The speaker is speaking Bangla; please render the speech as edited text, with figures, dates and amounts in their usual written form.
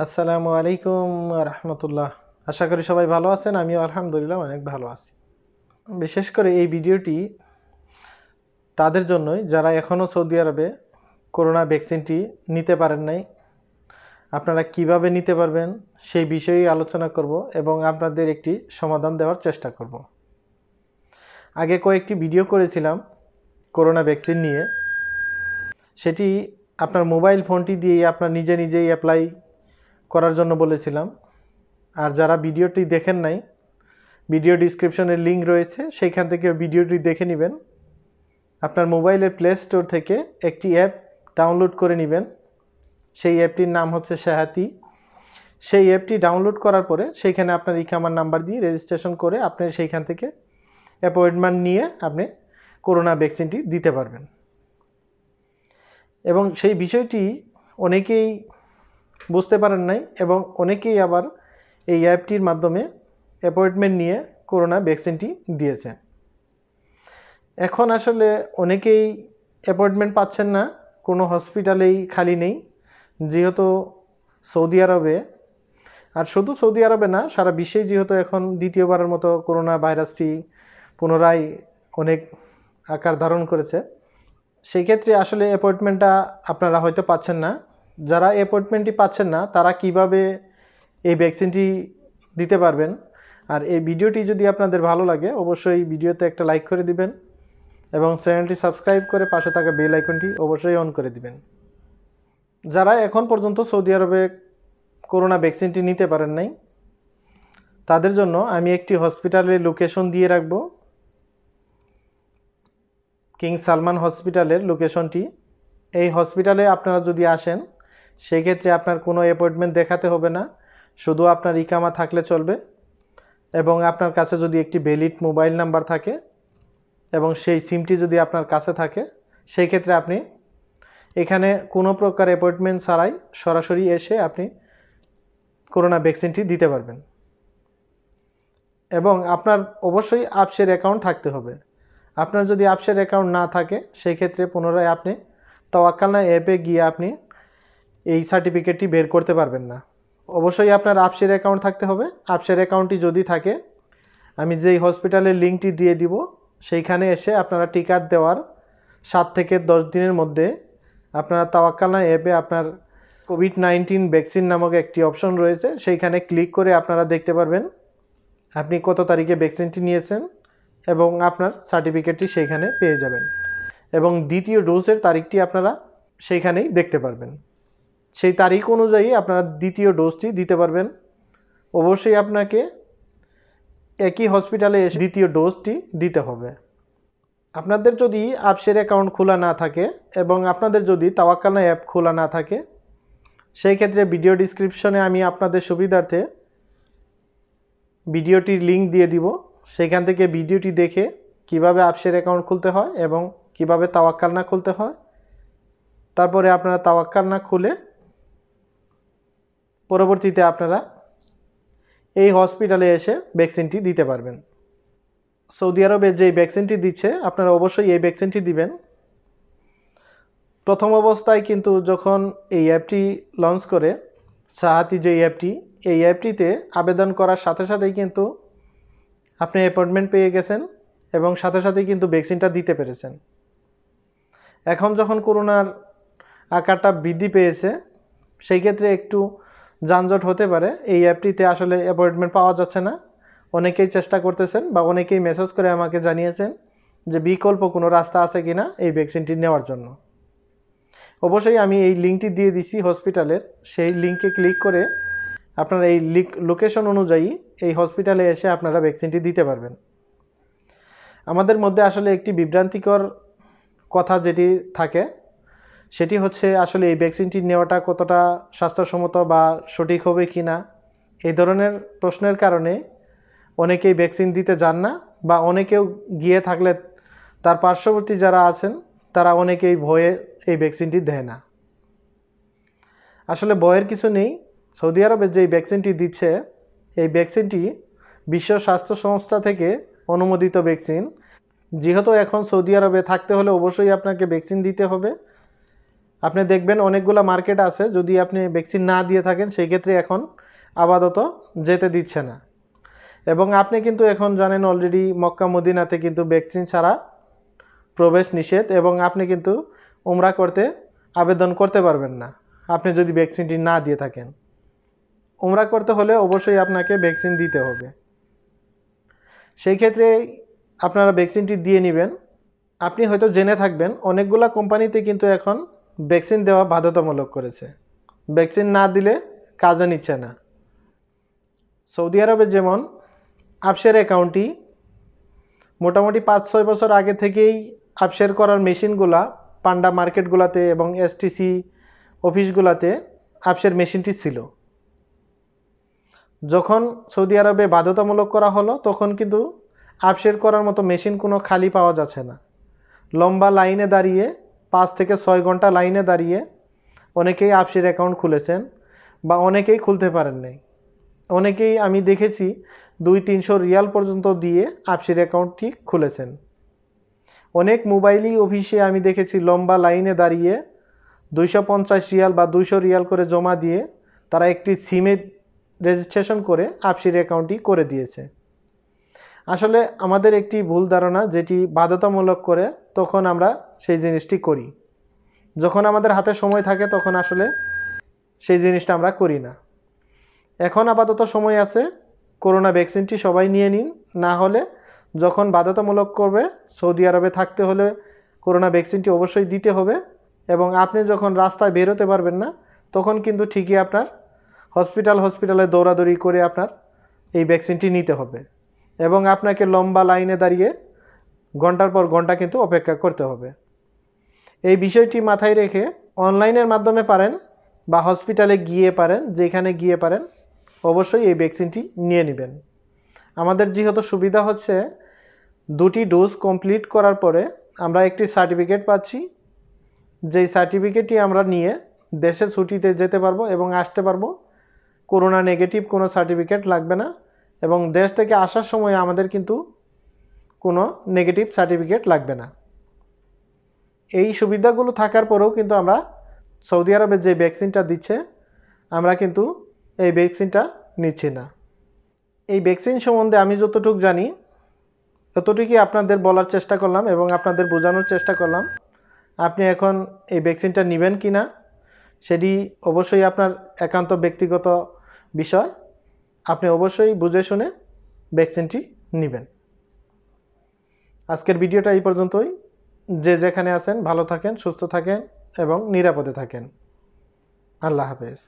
আসসালামু আলাইকুম রহমতুল্লাহ। আশা করি সবাই ভালো আছেন। আমিও আলহামদুলিল্লাহ অনেক ভালো আছি। বিশেষ করে এই ভিডিওটি তাদের জন্যই যারা এখনও সৌদি আরবে করোনা ভ্যাকসিনটি নিতে পারেন নাই। আপনারা কিভাবে নিতে পারবেন সেই বিষয়েই আলোচনা করব এবং আপনাদের একটি সমাধান দেওয়ার চেষ্টা করব। আগে কয়েকটি ভিডিও করেছিলাম করোনা ভ্যাকসিন নিয়ে। সেটি আপনার মোবাইল ফোনটি দিয়ে আপনার নিজেই অ্যাপ্লাই করার জন্য বলেছিলাম। আর যারা ভিডিওটি দেখেন নাই, ভিডিও ডিসক্রিপশনে লিঙ্ক রয়েছে, সেইখান থেকে ভিডিওটি দেখে নেবেন। আপনার মোবাইলের প্লে স্টোর থেকে একটি অ্যাপ ডাউনলোড করে নেবেন। সেই অ্যাপটির নাম হচ্ছে সাহাতি। সেই অ্যাপটি ডাউনলোড করার পরে সেইখানে আপনার ইকামার নাম্বার দিয়ে রেজিস্ট্রেশন করে আপনি সেইখান থেকে অ্যাপয়েন্টমেন্ট নিয়ে আপনি করোনা ভ্যাকসিনটি দিতে পারবেন। এবং সেই বিষয়টি অনেকেই বুঝতে পারেন নাই এবং অনেকেই আবার এই অ্যাপটির মাধ্যমে অ্যাপয়েন্টমেন্ট নিয়ে করোনা ভ্যাকসিনটি দিয়েছে। এখন আসলে অনেকেই অ্যাপয়েন্টমেন্ট পাচ্ছেন না, কোনো হসপিটালেই খালি নেই। যেহেতু সৌদি আরবে, আর শুধু সৌদি আরবে না, সারা বিশ্বেই যেহেতু এখন দ্বিতীয়বারের মতো করোনা ভাইরাসটি পুনরায় অনেক আকার ধারণ করেছে, সেই ক্ষেত্রে আসলে অ্যাপয়েন্টমেন্টটা আপনারা হয়তো পাচ্ছেন না। যারা অ্যাপয়েন্টমেন্টটি পাচ্ছেন না তারা কিভাবে এই ভ্যাকসিনটি দিতে পারবেন, আর এই ভিডিওটি যদি আপনাদের ভালো লাগে অবশ্যই ভিডিওতে একটা লাইক করে দিবেন এবং চ্যানেলটি সাবস্ক্রাইব করে পাশে থাকা বেল আইকনটি অবশ্যই অন করে দিবেন। যারা এখন পর্যন্ত সৌদি আরবে করোনা ভ্যাকসিনটি নিতে পারেন নাই তাদের জন্য আমি একটি হসপিটালের লোকেশন দিয়ে রাখব। কিং সালমান হসপিটালের লোকেশনটি। এই হসপিটালে আপনারা যদি আসেন সেই ক্ষেত্রে আপনার কোনো অ্যাপয়েন্টমেন্ট দেখাতে হবে না, শুধু আপনার ইকামা থাকলে চলবে এবং আপনার কাছে যদি একটি ভ্যালিড মোবাইল নাম্বার থাকে এবং সেই সিমটি যদি আপনার কাছে থাকে, সেই ক্ষেত্রে আপনি এখানে কোনো প্রকার অ্যাপয়েন্টমেন্ট ছাড়াই সরাসরি এসে আপনি করোনা ভ্যাকসিনটি দিতে পারবেন। এবং আপনার অবশ্যই আপসের অ্যাকাউন্ট থাকতে হবে। আপনার যদি আপসের অ্যাকাউন্ট না থাকে সেই ক্ষেত্রে পুনরায় আপনি তাওয়াক্কালনা অ্যাপে গিয়ে আপনি এই সার্টিফিকেটটি বের করতে পারবেন না। অবশ্যই আপনার আপসের অ্যাকাউন্ট থাকতে হবে। আপসের অ্যাকাউন্টটি যদি থাকে, আমি যেই হসপিটালের লিঙ্কটি দিয়ে দিব সেইখানে এসে আপনারা টিকাট দেওয়ার 7 থেকে 10 দিনের মধ্যে আপনারা তাওয়াক্কালনা অ্যাপে আপনার কোভিড-19 ভ্যাকসিন নামক একটি অপশন রয়েছে, সেইখানে ক্লিক করে আপনারা দেখতে পারবেন আপনি কত তারিখে ভ্যাকসিনটি নিয়েছেন এবং আপনার সার্টিফিকেটটি সেইখানে পেয়ে যাবেন এবং দ্বিতীয় ডোজের তারিখটি আপনারা সেইখানেই দেখতে পারবেন। সেই তারিখ অনুযায়ী আপনারা দ্বিতীয় ডোজটি দিতে পারবেন। অবশ্যই আপনাকে একই হসপিটালে এসে দ্বিতীয় ডোজটি দিতে হবে। আপনাদের যদি আপসের অ্যাকাউন্ট খোলা না থাকে এবং আপনাদের যদি তাওয়াক্কালনা অ্যাপ খোলা না থাকে, সেই ক্ষেত্রে ভিডিও ডিসক্রিপশনে আমি আপনাদের সুবিধার্থে ভিডিওটির লিঙ্ক দিয়ে দিব। সেখান থেকে ভিডিওটি দেখে কিভাবে আপসের অ্যাকাউন্ট খুলতে হয় এবং কিভাবে তাওয়াক্কালনা খুলতে হয়, তারপরে আপনারা তাওয়াক্কালনা খুলে পরবর্তীতে আপনারা এই হসপিটালে এসে ভ্যাকসিনটি দিতে পারবেন। সৌদি আরবে যেই ভ্যাকসিনটি দিচ্ছে আপনারা অবশ্যই এই ভ্যাকসিনটি দিবেন। প্রথম অবস্থায় কিন্তু যখন এই অ্যাপটি লঞ্চ করে সাহাতি, যে অ্যাপটি, এই অ্যাপটিতে আবেদন করার সাথে সাথেই কিন্তু আপনি অ্যাপয়েন্টমেন্ট পেয়ে গেছেন এবং সাথে সাথেই কিন্তু ভ্যাকসিনটা দিতে পেরেছেন। এখন যখন করোনার আকারটা বৃদ্ধি পেয়েছে সেই ক্ষেত্রে একটু যানজট হতে পারে। এই অ্যাপটিতে আসলে অ্যাপয়েন্টমেন্ট পাওয়া যাচ্ছে না। অনেকেই চেষ্টা করতেছেন বা অনেকেই মেসেজ করে আমাকে জানিয়েছেন যে বিকল্প কোনো রাস্তা আছে কিনা এই ভ্যাকসিনটি নেওয়ার জন্য। অবশ্যই আমি এই লিঙ্কটি দিয়ে দিছি হসপিটালের, সেই লিঙ্কে ক্লিক করে আপনারা এই লোকেশন অনুযায়ী এই হসপিটালে এসে আপনারা ভ্যাকসিনটি দিতে পারবেন। আমাদের মধ্যে আসলে একটি বিভ্রান্তিকর কথা যেটি থাকে সেটি হচ্ছে আসলে এই ভ্যাকসিনটি নেওয়াটা কতটা স্বাস্থ্যসম্মত বা সঠিক হবে কি না, এই ধরনের প্রশ্নের কারণে অনেকেই ভ্যাকসিন দিতে যান না বা অনেকেও গিয়ে থাকলে তার পার্শ্ববর্তী যারা আছেন তারা অনেকেই ভয়ে এই ভ্যাকসিনটি দেয় না। আসলে ভয়ের কিছু নেই। সৌদি আরবে যেই ভ্যাকসিনটি দিচ্ছে এই ভ্যাকসিনটি বিশ্ব স্বাস্থ্য সংস্থা থেকে অনুমোদিত ভ্যাকসিন। যেহেতু এখন সৌদি আরবে থাকতে হলে অবশ্যই আপনাকে ভ্যাকসিন দিতে হবে আপনি দেখবেন অনেকগুলো মার্কেট আছে, যদি আপনি ভ্যাকসিন না দিয়ে থাকেন সেই ক্ষেত্রে এখন আপাতত যেতে দিচ্ছে না। এবং আপনি কিন্তু এখন জানেন অলরেডি মক্কা মদিনাতে কিন্তু ভ্যাকসিন ছাড়া প্রবেশ নিষেধ, এবং আপনি কিন্তু উমরা করতে আবেদন করতে পারবেন না আপনি যদি ভ্যাকসিনটি না দিয়ে থাকেন। উমরা করতে হলে অবশ্যই আপনাকে ভ্যাকসিন দিতে হবে। সেই ক্ষেত্রে আপনারা ভ্যাকসিনটি দিয়ে নেবেন। আপনি হয়তো জেনে থাকবেন অনেকগুলা কোম্পানিতে কিন্তু এখন ভ্যাকসিন দেওয়া বাধ্যতামূলক করেছে, ভ্যাকসিন না দিলে কাজে নিচ্ছে না। সৌদি আরবে যেমন আপসের অ্যাকাউন্টটি মোটামুটি 5-6 বছর আগে থেকেই আপসের করার মেশিনগুলা পান্ডা মার্কেটগুলোতে এবং এসটিসি অফিসগুলোতে আপসের মেশিনটি ছিল। যখন সৌদি আরবে বাধ্যতামূলক করা হলো তখন কিন্তু আপসের করার মতো মেশিন কোনো খালি পাওয়া যাচ্ছে না। লম্বা লাইনে দাঁড়িয়ে 5 থেকে 6 ঘন্টা লাইনে দাঁড়িয়ে অনেকেই আপসের অ্যাকাউন্ট খুলেছেন, বা অনেকেই খুলতে পারেন নাই। অনেকেই আমি দেখেছি 200-300 রিয়াল পর্যন্ত দিয়ে আপসের অ্যাকাউন্টটি খুলেছেন। অনেক মোবাইলই অফিসে আমি দেখেছি লম্বা লাইনে দাঁড়িয়ে 250 রিয়াল বা 200 রিয়াল করে জমা দিয়ে তারা একটি সিমে রেজিস্ট্রেশন করে আপসের অ্যাকাউন্টটি করে দিয়েছে। আসলে আমাদের একটি ভুল ধারণা, যেটি বাধ্যতামূলক করে তখন আমরা সেই জিনিসটি করি। যখন আমাদের হাতে সময় থাকে তখন আসলে সেই জিনিসটা আমরা করি না। এখন আপাতত সময় আছে, করোনা ভ্যাকসিনটি সবাই নিয়ে নিন। না হলে যখন বাধ্যতামূলক করবে সৌদি আরবে থাকতে হলে করোনা ভ্যাকসিনটি অবশ্যই দিতে হবে। এবং আপনি যখন রাস্তায় বেরোতে পারবেন না তখন কিন্তু ঠিকই আপনার হসপিটালে দৌড়াদৌড়ি করে আপনার এই ভ্যাকসিনটি নিতে হবে, এবং আপনাকে লম্বা লাইনে দাঁড়িয়ে ঘন্টার পর ঘন্টা কিন্তু অপেক্ষা করতে হবে। এই বিষয়টি মাথায় রেখে অনলাইনের মাধ্যমে পারেন বা হসপিটালে গিয়ে পারেন, যেখানে গিয়ে পারেন অবশ্যই এই ভ্যাকসিনটি নিয়ে নেবেন। আমাদের যেহেতু সুবিধা হচ্ছে 2টি ডোজ কমপ্লিট করার পরে আমরা একটি সার্টিফিকেট পাচ্ছি, যেই সার্টিফিকেটটি আমরা নিয়ে দেশে ছুটিতে যেতে পারবো এবং আসতে পারবো। করোনা নেগেটিভ কোনো সার্টিফিকেট লাগবে না, এবং দেশ থেকে আসার সময় আমাদের কিন্তু কোনো নেগেটিভ সার্টিফিকেট লাগবে না। এই সুবিধাগুলো থাকার পরেও কিন্তু আমরা সৌদি আরবে যে ভ্যাকসিনটা দিচ্ছে আমরা কিন্তু এই ভ্যাকসিনটা নিচ্ছি না। এই ভ্যাকসিন সম্বন্ধে আমি যতটুকু জানি ততটুকুই আপনাদের বলার চেষ্টা করলাম এবং আপনাদের বোঝানোর চেষ্টা করলাম। আপনি এখন এই ভ্যাকসিনটা নেবেন কি না সেটি অবশ্যই আপনার একান্ত ব্যক্তিগত বিষয়। আপনি অবশ্যই বুঝে শুনে ভ্যাকসিনটি নেবেন। আজকের ভিডিওটা এই পর্যন্তই। যে যেখানে আছেন ভালো থাকেন, সুস্থ থাকেন এবং নিরাপদে থাকেন। আল্লাহ হাফেজ।